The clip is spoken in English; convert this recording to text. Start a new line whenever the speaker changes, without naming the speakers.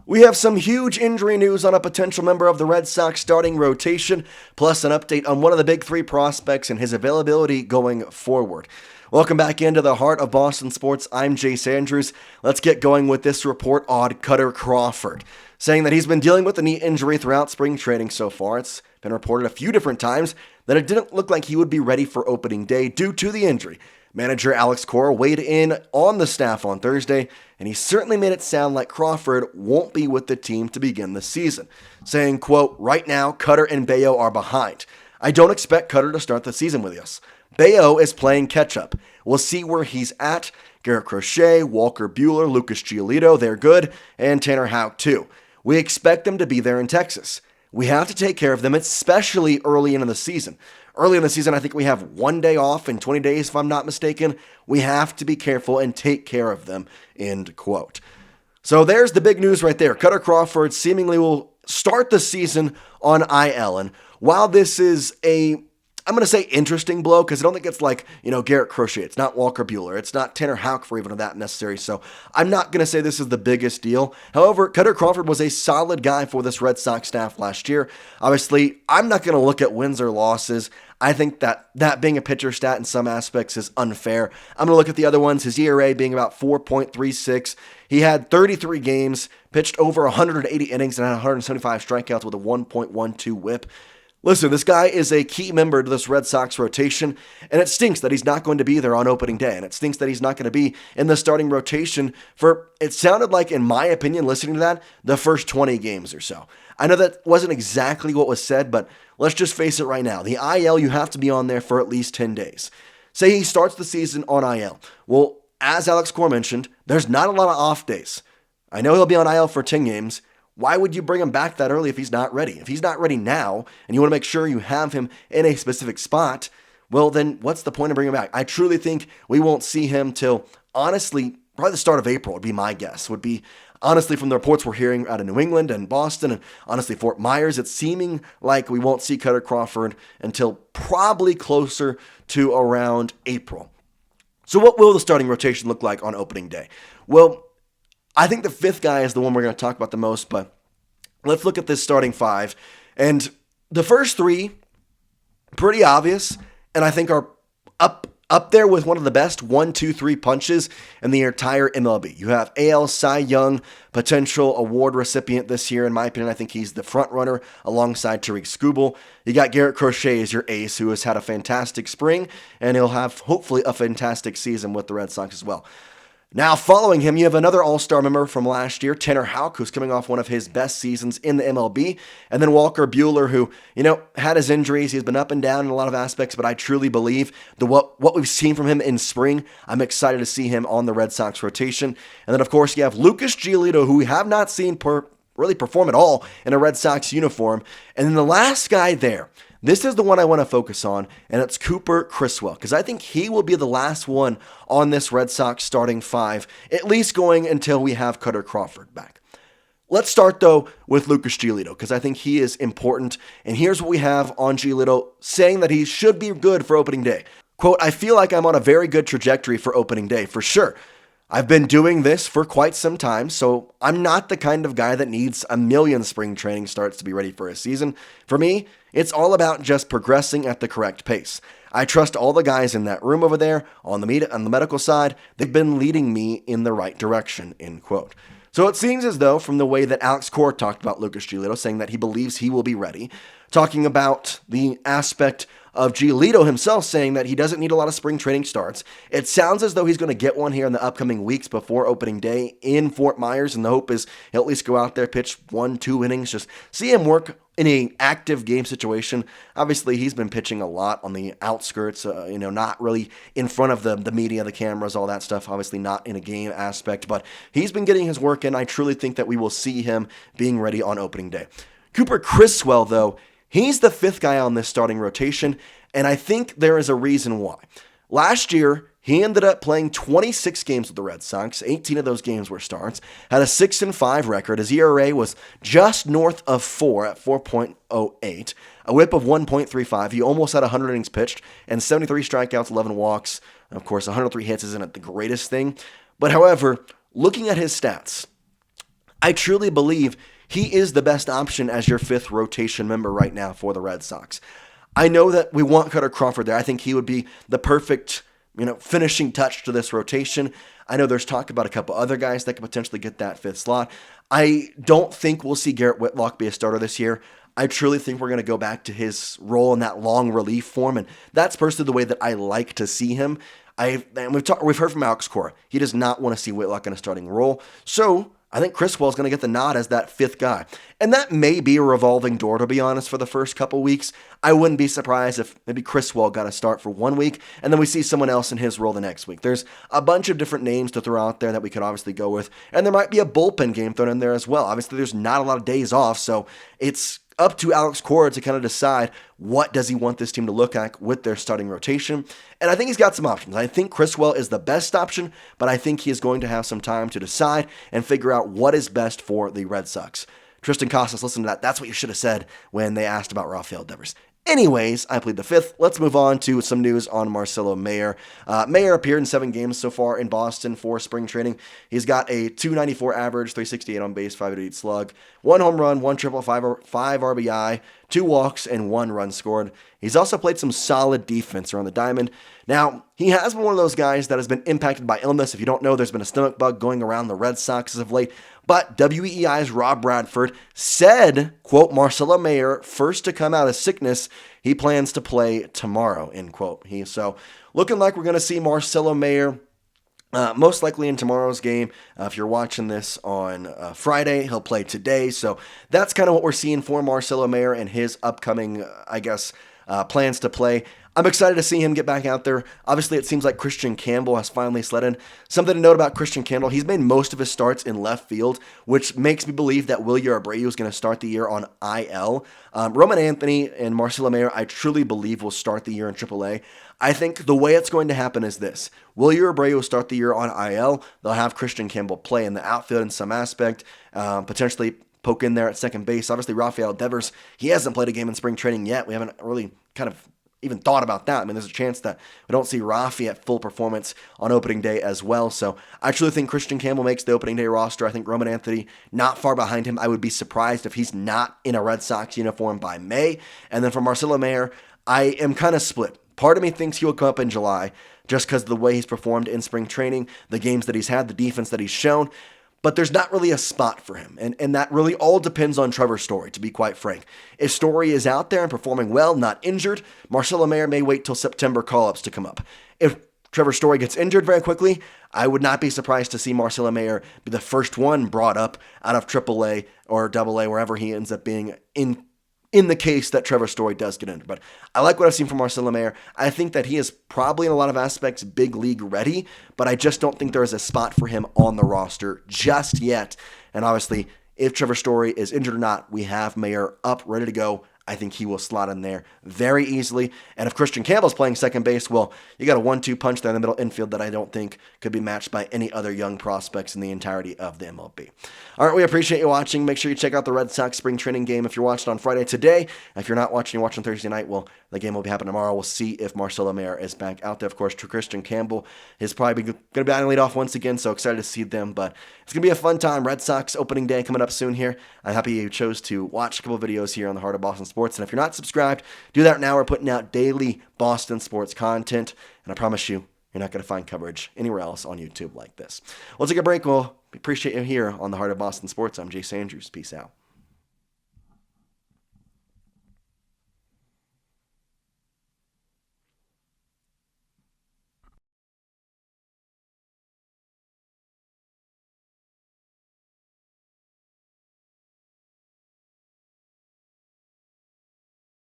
We have some huge injury news on a potential member of the Red Sox starting rotation, plus an update on one of the big three prospects and his availability going forward. Welcome back into the heart of Boston sports. I'm Jace Andrews. Let's get going with this report on Kutter Crawford, saying that he's been dealing with a knee injury throughout spring training so far. It's been reported a few different times that it didn't look like he would be ready for opening day due to the injury. Manager Alex Cora weighed in on the staff on Thursday, and he certainly made it sound like Crawford won't be with the team to begin the season, saying, quote, "Right now, Kutter and Bello are behind. I don't expect Kutter to start the season with us. Bello is playing catch-up. We'll see where he's at. Garrett Crochet, Walker Buehler, Lucas Giolito, they're good, and Tanner Houck too. We expect them to be there in Texas. We have to take care of them, especially early in the season. Early in the season, I think we have 1 day off in 20 days, if I'm not mistaken. We have to be careful and take care of them," end quote. So there's the big news right there. Kutter Crawford seemingly will start the season on IL. And while this is I'm going to say interesting blow, because I don't think it's like, Garrett Crochet. It's not Walker Buehler. It's not Tanner Houck for even that necessary. So I'm not going to say this is the biggest deal. However, Kutter Crawford was a solid guy for this Red Sox staff last year. Obviously, I'm not going to look at wins or losses. I think that being a pitcher stat in some aspects is unfair. I'm going to look at the other ones. His ERA being about 4.36. He had 33 games, pitched over 180 innings, and had 175 strikeouts with a 1.12 whip. Listen, this guy is a key member to this Red Sox rotation, and it stinks that he's not going to be there on opening day, and it stinks that he's not going to be in the starting rotation for, it sounded like, in my opinion, listening to that, the first 20 games or so. I know that wasn't exactly what was said, but let's just face it right now. The IL, you have to be on there for at least 10 days. Say he starts the season on IL. Well, as Alex Cora mentioned, there's not a lot of off days. I know he'll be on IL for 10 games. Why would you bring him back that early if he's not ready? If he's not ready now, and you want to make sure you have him in a specific spot, well, then what's the point of bringing him back? I truly think we won't see him till, honestly, probably the start of April would be my guess. Would be, honestly, from the reports we're hearing out of New England and Boston, and honestly, Fort Myers, it's seeming like we won't see Kutter Crawford until probably closer to around April. So what will the starting rotation look like on opening day? Well, I think the fifth guy is the one we're going to talk about the most, but let's look at this starting five. And the first three, pretty obvious, and I think are up there with one of the best 1, 2, 3 punches in the entire MLB. You have AL Cy Young, potential award recipient this year. In my opinion, I think he's the front runner alongside Tarik Skubal. You got Garrett Crochet as your ace, who has had a fantastic spring, and he'll have hopefully a fantastic season with the Red Sox as well. Now, following him, you have another all-star member from last year, Tanner Houck, who's coming off one of his best seasons in the MLB. And then Walker Buehler, who, had his injuries. He's been up and down in a lot of aspects, but I truly believe what we've seen from him in spring, I'm excited to see him on the Red Sox rotation. And then, of course, you have Lucas Giolito, who we have not seen really perform at all in a Red Sox uniform. And then the last guy there, this is the one I want to focus on, and it's Cooper Criswell, because I think he will be the last one on this Red Sox starting five, at least going until we have Kutter Crawford back. Let's start, though, with Lucas Giolito, because I think he is important, and here's what we have on Giolito, saying that he should be good for opening day. Quote, "I feel like I'm on a very good trajectory for opening day, for sure. I've been doing this for quite some time, so I'm not the kind of guy that needs a million spring training starts to be ready for a season. For me, it's all about just progressing at the correct pace. I trust all the guys in that room over there on the medical side. They've been leading me in the right direction," end quote. So it seems as though, from the way that Alex Cora talked about Lucas Giolito, saying that he believes he will be ready, talking about the aspect of Giolito himself saying that he doesn't need a lot of spring training starts. It sounds as though he's going to get one here in the upcoming weeks before opening day in Fort Myers, and the hope is he'll at least go out there, pitch 1, 2 innings, just see him work in an active game situation. Obviously, he's been pitching a lot on the outskirts, not really in front of the media, the cameras, all that stuff, obviously not in a game aspect, but he's been getting his work in. I truly think that we will see him being ready on opening day. Cooper Criswell, though, he's the fifth guy on this starting rotation, and I think there is a reason why. Last year, he ended up playing 26 games with the Red Sox. 18 of those games were starts. Had a 6-5 record. His ERA was just north of 4 at 4.08. A whip of 1.35. He almost had 100 innings pitched and 73 strikeouts, 11 walks. Of course, 103 hits isn't the greatest thing. But however, looking at his stats, I truly believe he is the best option as your fifth rotation member right now for the Red Sox. I know that we want Kutter Crawford there. I think he would be the perfect, finishing touch to this rotation. I know there's talk about a couple other guys that could potentially get that fifth slot. I don't think we'll see Garrett Whitlock be a starter this year. I truly think we're going to go back to his role in that long relief form, and that's personally the way that I like to see him. We've heard from Alex Cora. He does not want to see Whitlock in a starting role. So I think Chris Well's going to get the nod as that fifth guy. And that may be a revolving door, to be honest, for the first couple weeks. I wouldn't be surprised if maybe Chris Well got a start for 1 week, and then we see someone else in his role the next week. There's a bunch of different names to throw out there that we could obviously go with, and there might be a bullpen game thrown in there as well. Obviously, there's not a lot of days off, so it's up to Alex Cora to kind of decide what does he want this team to look like with their starting rotation. And I think he's got some options. I think Chris Well is the best option, but I think he is going to have some time to decide and figure out what is best for the Red Sox. Tristan Casas, listen to that. That's what you should have said when they asked about Rafeal Devers. Anyways, I plead the fifth. Let's move on to some news on Marcello Mayer. Mayer appeared in 7 games so far in Boston for spring training. He's got a .294 average, .368 on base, .588 slug, 1 home run, 1 triple, 5 RBI, 2 walks, and 1 run scored. He's also played some solid defense around the diamond. Now, he has been one of those guys that has been impacted by illness. If you don't know, there's been a stomach bug going around the Red Sox as of late. But WEEI's Rob Bradford said, quote, Marcello Mayer, first to come out of sickness, he plans to play tomorrow, end quote. So looking like we're going to see Marcello Mayer most likely in tomorrow's game. If you're watching this on Friday, he'll play today. So that's kind of what we're seeing for Marcello Mayer and his upcoming, plans to play. I'm excited to see him get back out there. Obviously, it seems like Kristian Campbell has finally slid in. Something to note about Kristian Campbell, he's made most of his starts in left field, which makes me believe that Buehler is going to start the year on IL. Roman Anthony and Marcello Mayer, I truly believe, will start the year in AAA. I think the way it's going to happen is this. Buehler will start the year on IL. They'll have Kristian Campbell play in the outfield in some aspect, potentially poke in there at second base. Obviously, Rafeal Devers, he hasn't played a game in spring training yet. We haven't really kind of even thought about that. I mean, there's a chance that we don't see Rafi at full performance on opening day as well. So I truly think Kristian Campbell makes the opening day roster. I think Roman Anthony not far behind him. I would be surprised if he's not in a Red Sox uniform by May. And then for Marcello Mayer, I am kind of split. Part of me thinks he will come up in July just because of the way he's performed in spring training, the games that he's had, the defense that he's shown. But there's not really a spot for him. And that really all depends on Trevor Story, to be quite frank. If Story is out there and performing well, not injured, Marcello Mayer may wait till September call-ups to come up. If Trevor Story gets injured very quickly, I would not be surprised to see Marcello Mayer be the first one brought up out of AAA or AA, wherever he ends up being in the case that Trevor Story does get injured. But I like what I've seen from Marcello Mayer. I think that he is probably in a lot of aspects big league ready, but I just don't think there is a spot for him on the roster just yet. And obviously, if Trevor Story is injured or not, we have Mayer up, ready to go. I think he will slot in there very easily. And if Kristian Campbell's playing second base, well, you got a 1-2 punch there in the middle infield that I don't think could be matched by any other young prospects in the entirety of the MLB. All right, we appreciate you watching. Make sure you check out the Red Sox spring training game if you're watching on Friday today. If you're not watching, you're watching Thursday night, well, the game will be happening tomorrow. We'll see if Marcello Mayer is back out there. Of course, Kristian Campbell is probably going to be on lead off once again, so excited to see them. But it's going to be a fun time. Red Sox opening day coming up soon here. I'm happy you chose to watch a couple videos here on the Heart of Boston Sports. And if you're not subscribed, do that now. We're putting out daily Boston sports content, and I promise you, you're not going to find coverage anywhere else on YouTube like this. We'll take a break. We'll appreciate you here on the Heart of Boston Sports. I'm Jace Andrews. Peace out.